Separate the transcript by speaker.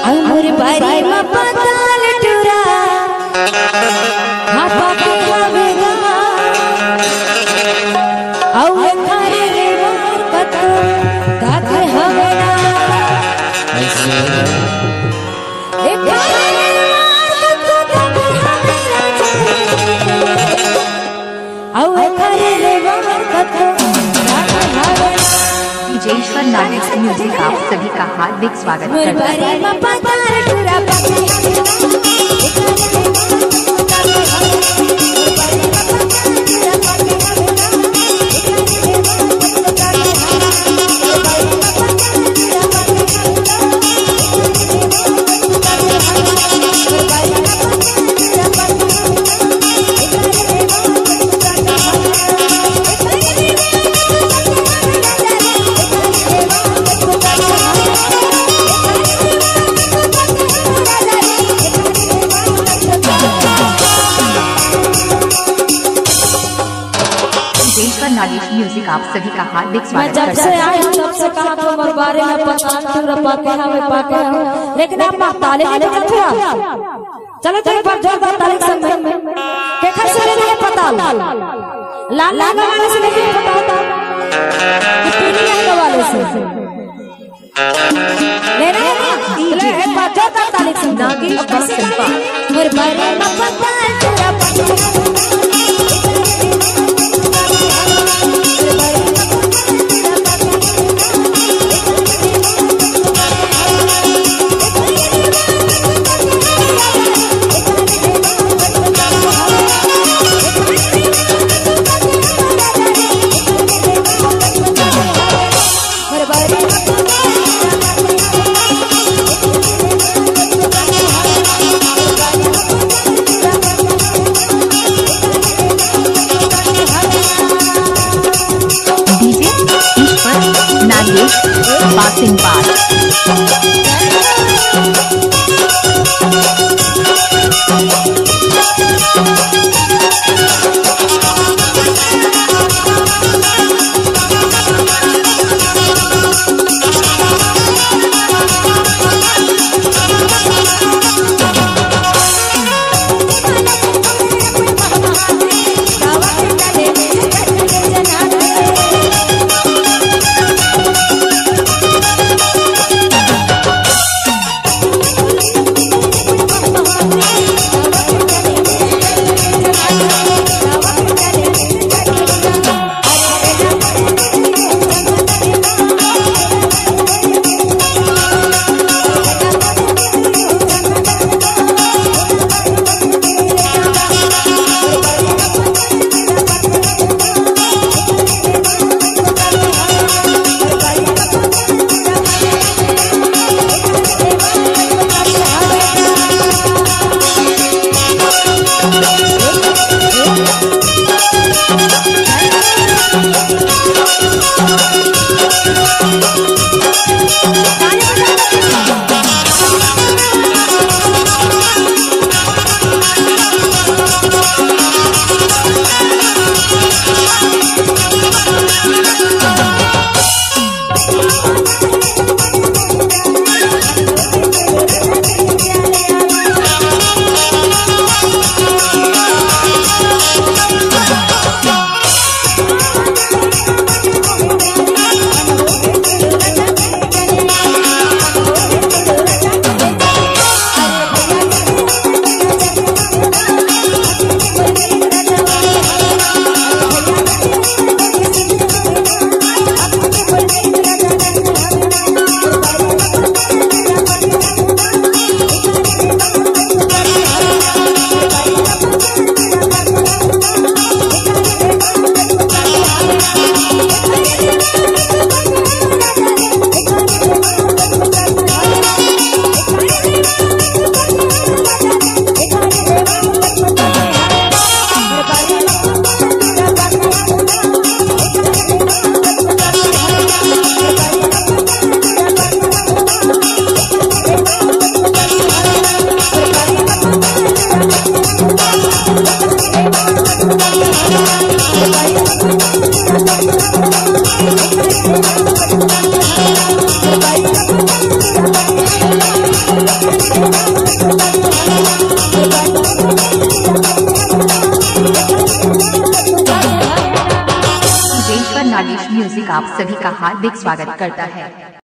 Speaker 1: अमर बारी में पताल टुरा हाँ पापी हवे गवा औ थारे रे कतो दाते हवे ना एक थारे रे कतो दाते हवे औ थारे रे कतो दाते हवे
Speaker 2: विजयेश्वर नाटक म्यूजिक आप सभी का हार्दिक स्वागत करता है। म्यूजिक आप सभी का हार्दिक स्वागत
Speaker 1: जब से आए तब से कहा तो हमारे बारे में पता पूरा पाके हमें पाके लेकिन आप ताले नहीं बजाते हो। चलो तो एक बार जोरदार ताली से के खसरे नहीं पता लाल लाल वाले से नहीं पता होता पीली लाल वाले से ले रहे हैं डीजे एक बार जोरदार ताली से नागेश बसंपा मेरे बारे में पता तेरा पता
Speaker 2: बासिंग पार नागेश म्यूजिक आप सभी का हार्दिक स्वागत करता है।